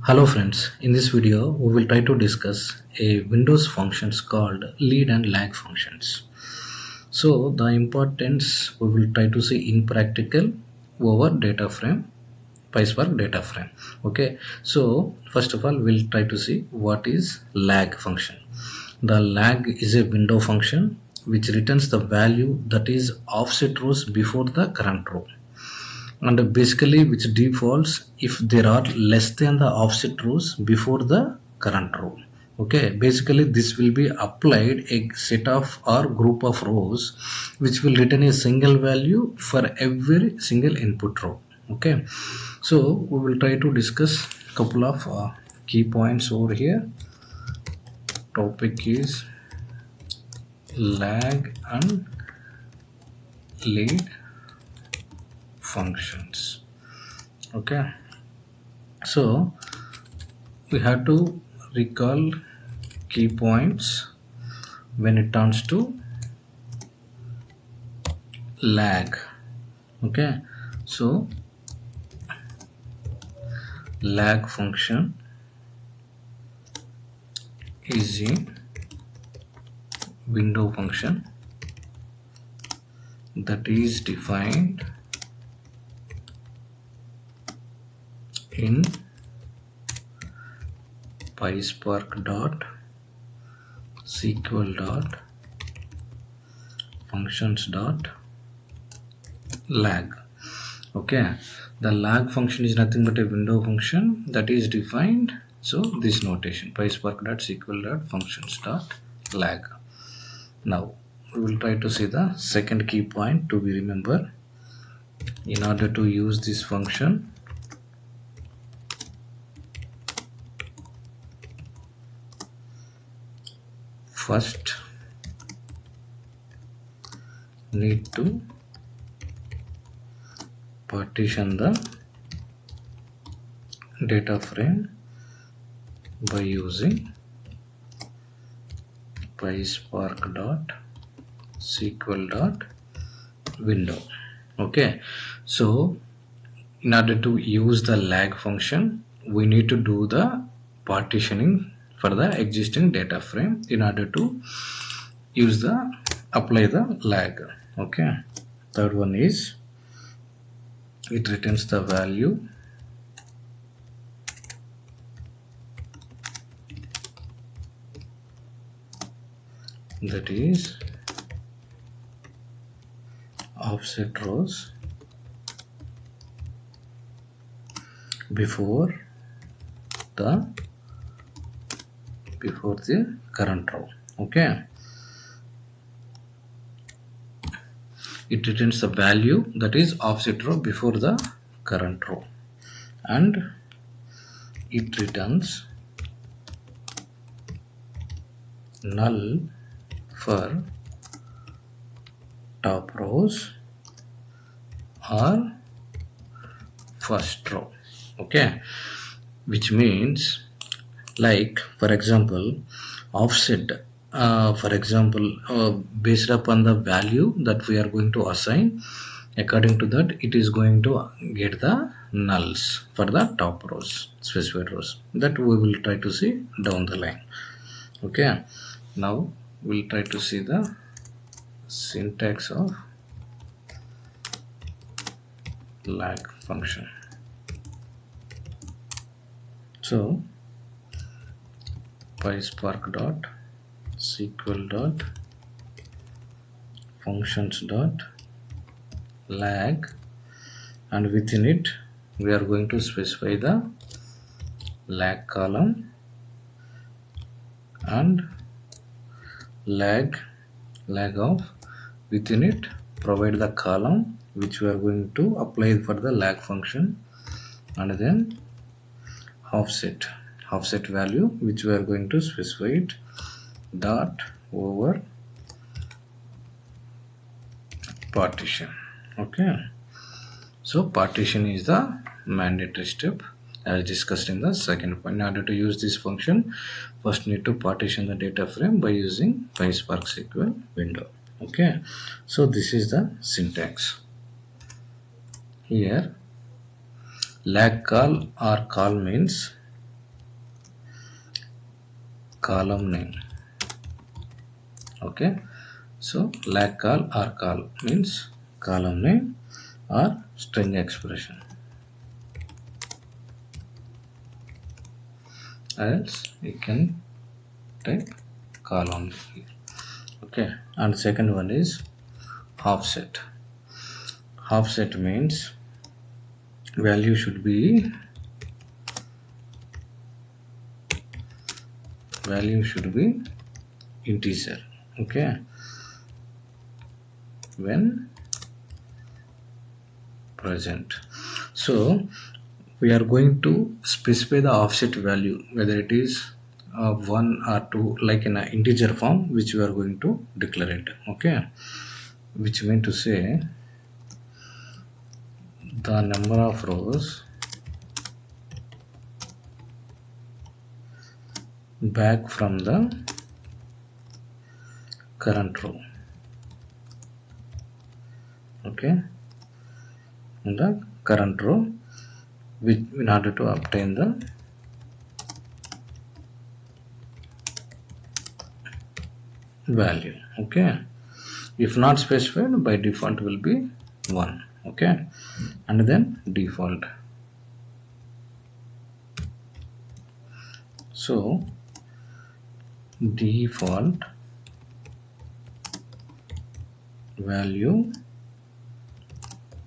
Hello friends, in this video we will try to discuss a Windows functions called lead and lag functions. So the importance we will try to see in practical over data frame, Pyspark data frame. Okay, so first of all we'll try to see what is lag function. The lag is a window function which returns the value that is offset rows before the current row, and basically which defaults if there are less than the offset rows before the current row. Okay, basically this will be applied a set of or group of rows which will return a single value for every single input row. Okay, so we will try to discuss couple of key points over here. Topic is lag and lead functions. Okay, so we have to recall key points when it turns to lag. Okay, so lag function is a window function that is defined in Pyspark.sql.functions.lag. Okay, the lag function is nothing but a window function that is defined, so this notation Pyspark.sql.functions.lag. Now we will try to see the second key point to be remember. In order to use this function, first need to partition the data frame by using Pyspark.sql.window. Okay, so in order to use the lag function, we need to do the partitioning for the existing data frame in order to apply the lag. Okay, third one is it returns the value that is offset rows before the current row. Okay, it returns the value that is offset row before the current row, and it returns null for top rows or first row. Okay, which means, like for example, offset based upon the value that we are going to assign, according to that it is going to get the nulls for the top rows, specified rows, that we will try to see down the line. Okay, now we'll try to see the syntax of lag function. So Pyspark.sql.functions.lag, and within it we are going to specify the lag column and lag of within it provide the column which we are going to apply for the lag function, and then offset value which we are going to specify it dot over partition. Okay, so partition is the mandatory step as discussed in the second point. In order to use this function, first need to partition the data frame by using Pyspark SQL window. Okay, so this is the syntax. Here lag call or call means column name. Okay, so lag call or call means column name or string expression, else you can type column here. Okay, and second one is offset. Offset means value should be integer. Okay, when present. So we are going to specify the offset value, whether it is 1 or 2, like in an integer form, which we are going to declare it. Okay, which mean to say the number of rows back from the current row. Okay, in the current row, which in order to obtain the value. Okay, if not specified, by default will be 1. Okay, and then default. So default value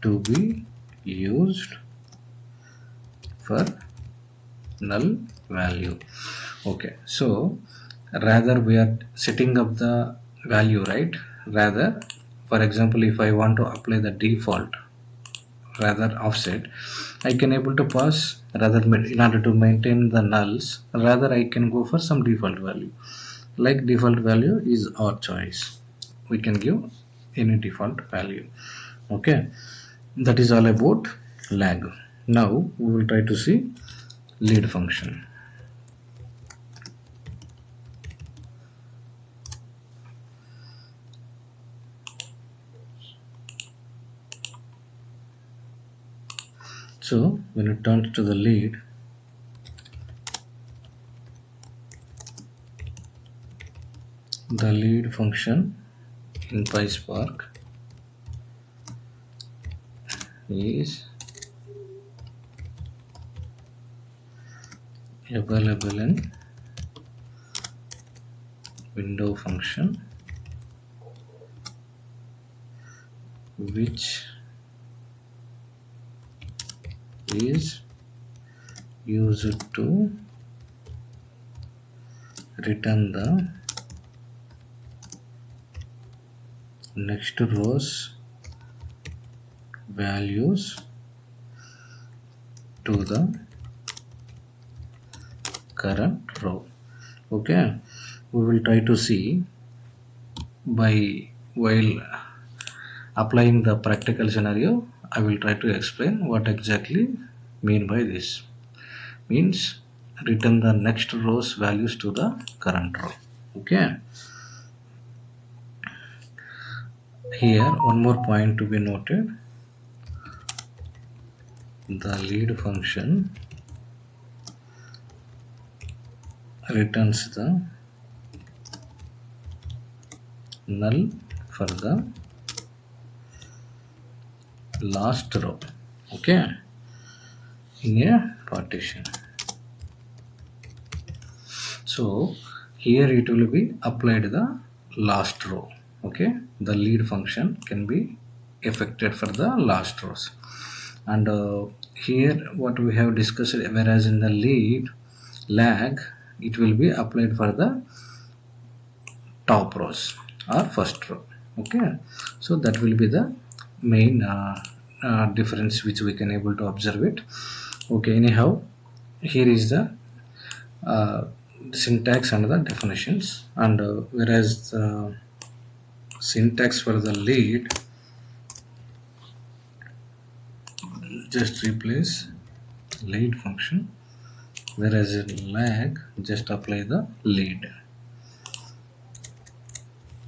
to be used for null value. Okay, so rather we are setting up the value, right? Rather, for example, if I want to apply the default rather offset, I can able to pass, rather in order to maintain the nulls, rather I can go for some default value. Like default value is our choice, we can give any default value. Okay, that is all about lag. Now we will try to see lead function. So when it turns to the lead, the lead function in Pyspark is available in window function, which is used to return the next row's values to the current row. Okay, we will try to see while applying the practical scenario. I will try to explain what exactly mean by this. Means return the next row's values to the current row. Okay, here one more point to be noted. The lead function returns the null for the last row. Okay, in a partition. So here it will be applied the last row. Okay, the lead function can be affected for the last rows. And here what we have discussed, whereas in the lag it will be applied for the top rows or first row. Okay, so that will be the main difference which we can able to observe it. Okay, anyhow, here is the syntax and the definitions. And whereas the syntax for the lead, just replace lead function, whereas in lag just apply the lead.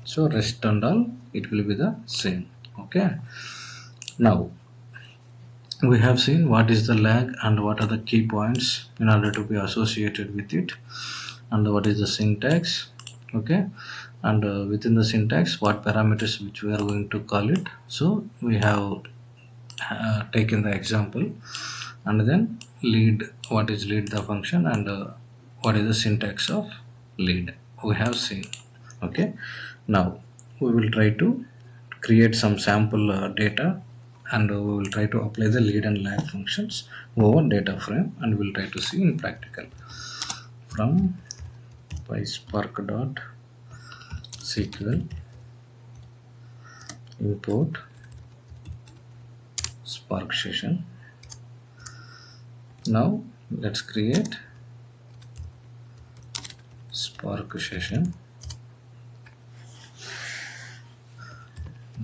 So rest and all it will be the same. Okay, now we have seen what is the lag and what are the key points in order to be associated with it. and what is the syntax. Okay, and within the syntax what parameters which we are going to call it. So we have taken the example, and then lead, what is lead the function, and what is the syntax of lead we have seen. Okay, now we will try to create some sample data, and we will try to apply the lead and lag functions over data frame, and we will try to see in practical from Pyspark.sql import Spark session. Now let's create Spark session.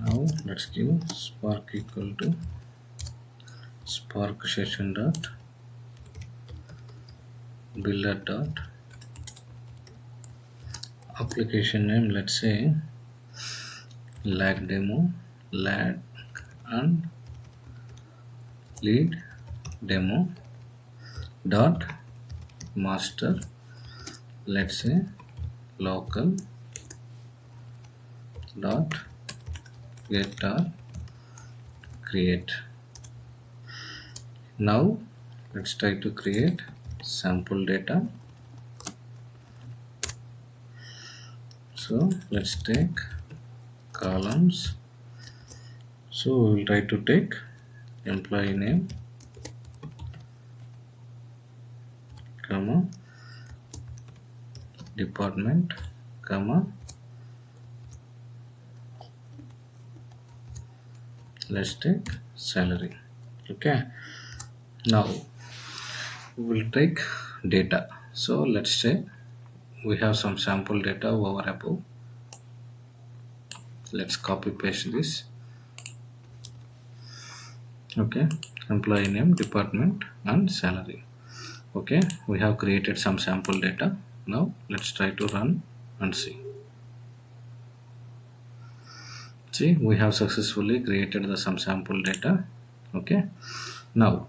Now let's give Spark equal to Spark session dot builder dot application name, let's say lag demo, lag and lead demo dot master, let's say local dot get dot create. Now let's try to create sample data. So let's take columns. So we will try to take employee name, comma, department, comma, let's take salary. Okay, now we will take data. So let's say we have some sample data over above. Let's copy paste this. Okay, employee name, department and salary. Okay, we have created some sample data. Now let's try to run and see. See, we have successfully created the some sample data. Okay, now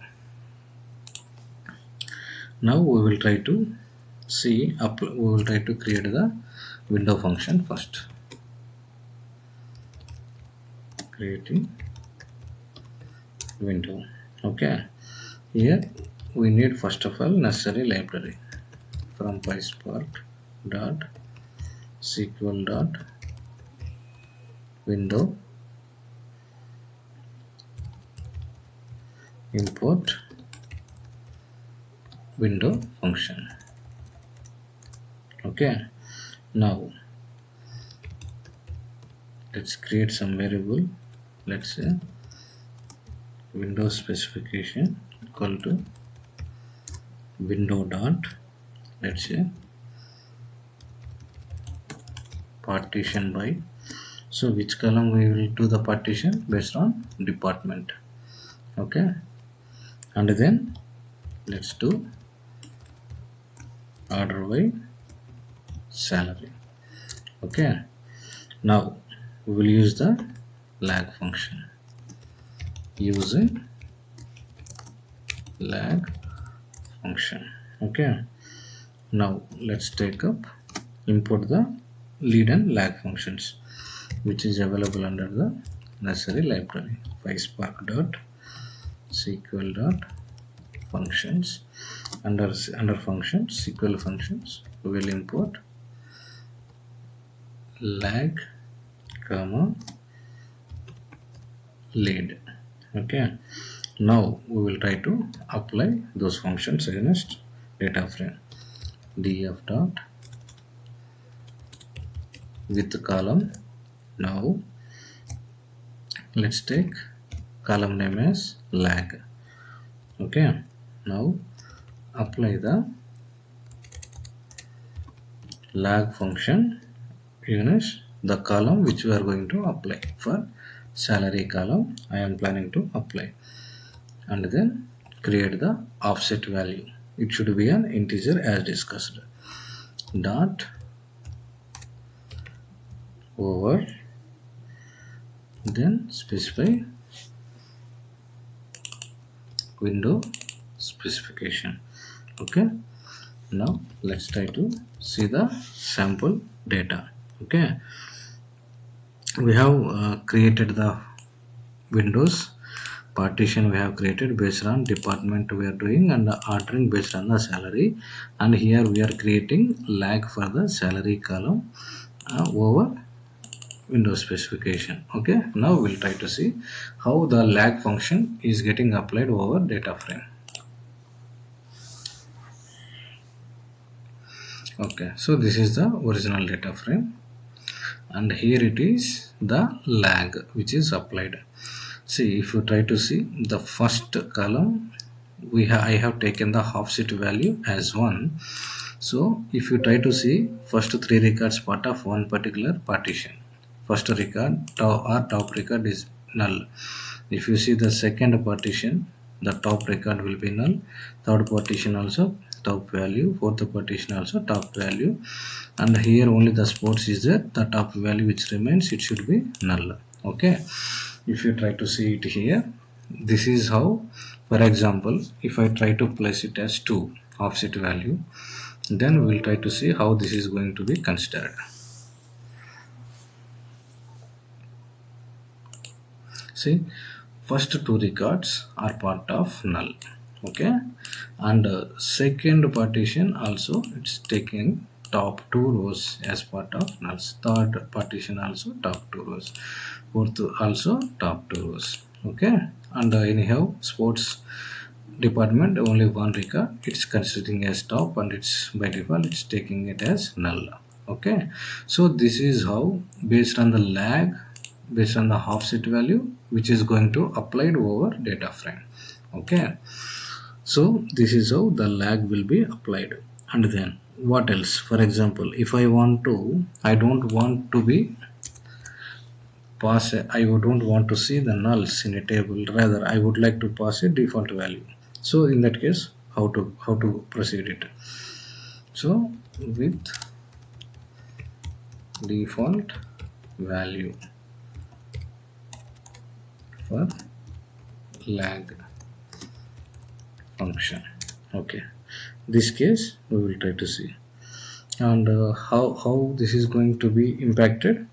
we will try to see we will try to create the window function first. Creating window. Okay, here we need first of all necessary library from Pyspark dot SQL dot window import window function. Okay, now let's create some variable. Let's say window specification equal to window dot, let's say partition by. So which column we will do the partition based on department. Okay, and then let's do order by salary. Okay, now we will use the lag function using lag function. Okay, now let's take up import the lead and lag functions which is available under the necessary library Pyspark dot SQL dot functions. Under functions, SQL functions, we will import lag, comma, lead. Okay, now we will try to apply those functions against data frame. Df dot with the column. Now let's take column name as lag. Okay, now apply the lag function against the column which we are going to apply. For salary column I am planning to apply, and then create the offset value. It should be an integer as discussed. Dot over, then specify window specification. Okay, Now let's try to see the sample data. Okay, we have created the windows partition. We have created based on department we are doing and the ordering based on the salary, and here we are creating lag for the salary column over windows specification. Okay, now we'll try to see how the lag function is getting applied over data frame. Okay, so this is the original data frame, and here it is the lag which is applied. See, if you try to see the first column, I have taken the offset value as 1. So if you try to see first 3 records part of one particular partition, first record top record is null. If you see the second partition, the top record will be null, third partition also top value, fourth partition also top value, and here only the sports is there, the top value which remains, it should be null. Okay, if you try to see it here, this is how, for example, if I try to place it as 2 offset value, then we'll try to see how this is going to be considered. See, first 2 records are part of null. Okay, and second partition also it's taking top 2 rows as part of nulls, third partition also top 2 rows, fourth also top 2 rows. Okay, and anyhow sports department only one record it's considering as top, and it's by default it's taking it as null. Okay, so this is how, based on the lag, based on the offset value which is going to applied over data frame. Okay, so this is how the lag will be applied. And then what else? For example, if I don't want to be I don't want to see the nulls in a table, rather I would like to pass a default value. So in that case, how to proceed it? So with default value for lag function. Okay, this case we will try to see, and how this is going to be impacted.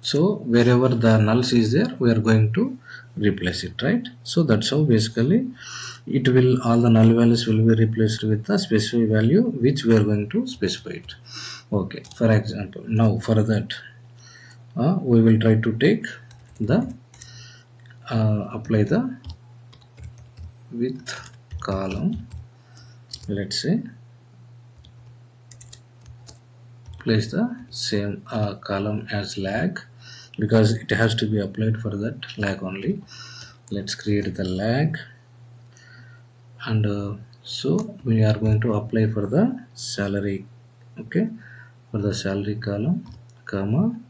So wherever the nulls is there, we are going to replace it, right? So that's how basically it will, all the null values will be replaced with the specified value which we are going to specify it. Okay, for example, now for that we will try to take the apply the with column, let's say place the same column as lag, because it has to be applied for that lag only. Let's create the lag, and so we are going to apply for the salary. Okay, for the salary column comma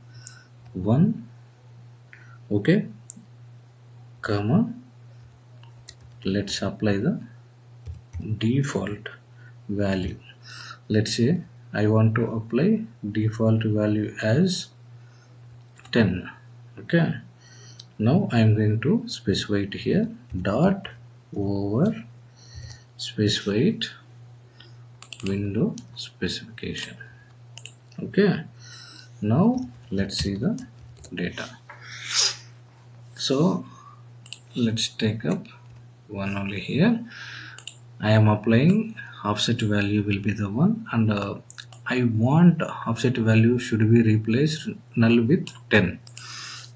1. Okay, comma, let's apply the default value. Let's say I want to apply default value as 10. Okay, now I am going to specify it here, dot over specified window specification. Okay, now let's see the data. So let's take up one only here. I am applying offset value will be the 1, and I want offset value should be replaced null with 10.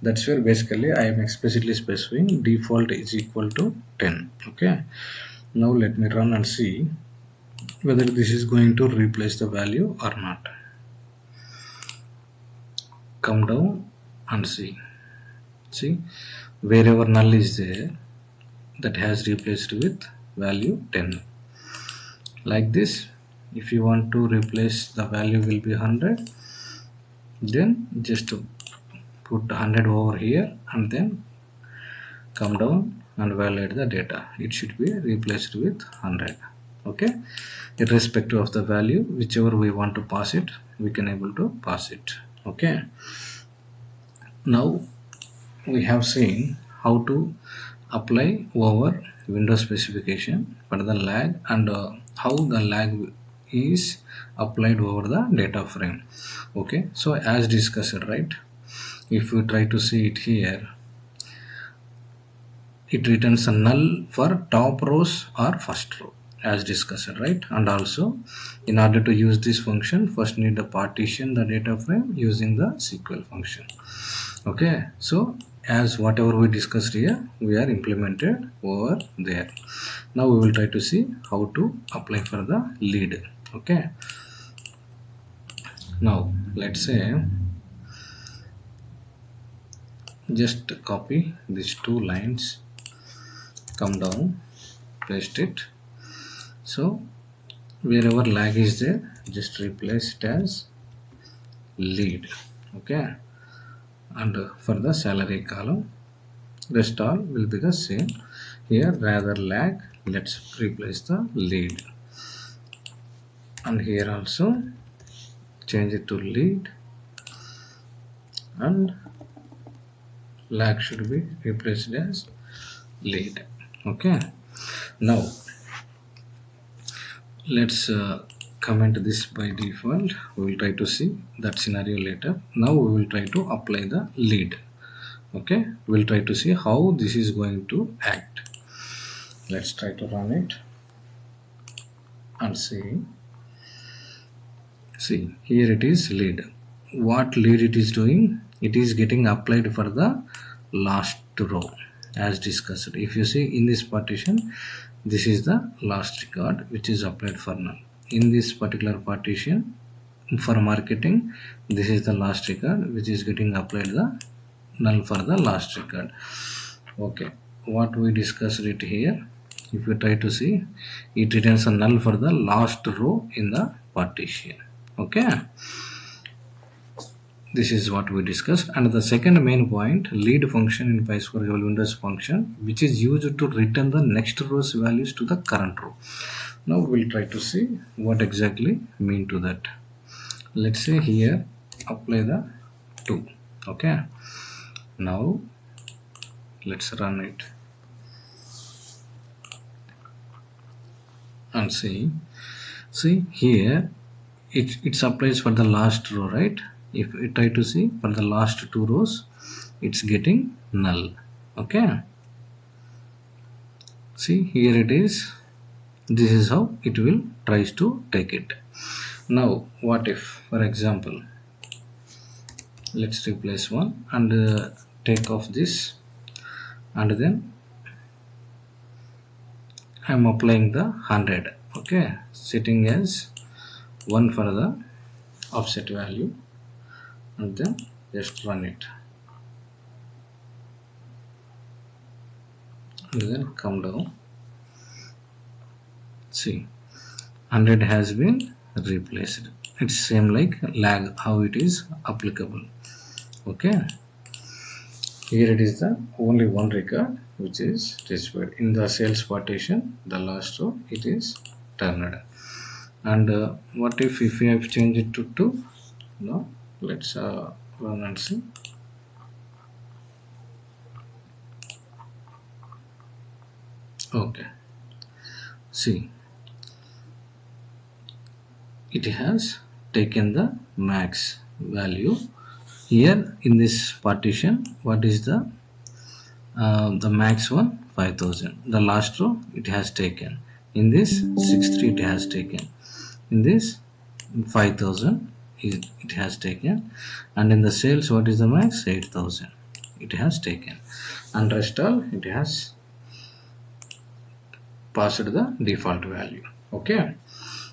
That's where basically I am explicitly specifying default is equal to 10. Okay, now let me run and see whether this is going to replace the value or not. Come down and see wherever null is there, that has replaced with value 10. Like this, if you want to replace the value will be 100, then just put 100 over here and then come down and validate the data. It should be replaced with 100. Okay, irrespective of the value, whichever we want to pass it, we can able to pass it. Okay, now we have seen how to apply over window specification for the lag and how the lag is applied over the data frame. Okay, so as discussed, right, if we try to see it here, it returns a null for top rows or first row as discussed, right? And also, in order to use this function, first need to partition the data frame using the SQL function. Okay, so as whatever we discussed here, we are implemented over there. Now we will try to see how to apply for the lead. Okay, now let's say just copy these two lines, come down, paste it. So wherever lag is there, just replace it as lead. Okay, and for the salary column, rest all will be the same. Here rather lag, let's replace the lead, and here also change it to lead, and lag should be replaced as lead. Okay, now let's comment this by default. We will try to see that scenario later. Now we will try to apply the lead. Okay, we'll try to see how this is going to act. Let's try to run it and see here it is lead. What lead it is doing, it is getting applied for the last row as discussed. If you see in this partition, this is the last record which is applied for null. In this particular partition for marketing, this is the last record which is getting applied the null for the last record. Okay, what we discussed it here, if you try to see, it returns a null for the last row in the partition. Okay, this is what we discussed. And the second main point, lead function in Pyspark Windows function, which is used to return the next row's values to the current row. Now we'll try to see what exactly mean to that. Let's say here apply the 2. Okay, now let's run it and see here it applies for the last row, right? If we try to see for the last 2 rows, it's getting null. Okay, see here it is. This is how it will tries to take it. Now what if, for example, let's replace 1 and take off this, and then I'm applying the 100. Okay, setting as 1 for the offset value, and then just run it, and then come down. See, 100 has been replaced. It's same like lag how it is applicable. Okay, here it is the only one record which is displayed in the sales partition. The last row it is turned. And what if we have changed it to 2? No, let's run and see. Okay, see, it has taken the max value. Here in this partition, what is the max one? 5000. The last row it has taken. In this 63 it has taken. In this 5000 it has taken, and in the sales what is the max? 8000 it has taken, and rest all it has passed the default value. Okay,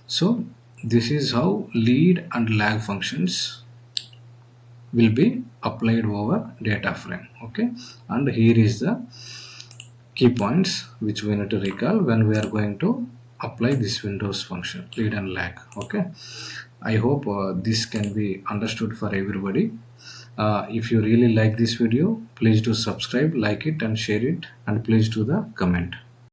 so this is how lead and lag functions will be applied over data frame. Okay, and here is the key points which we need to recall when we are going to apply this Windows function, lead and lag. Okay, I hope this can be understood for everybody. If you really like this video, please do subscribe, like it and share it, and please do the comment.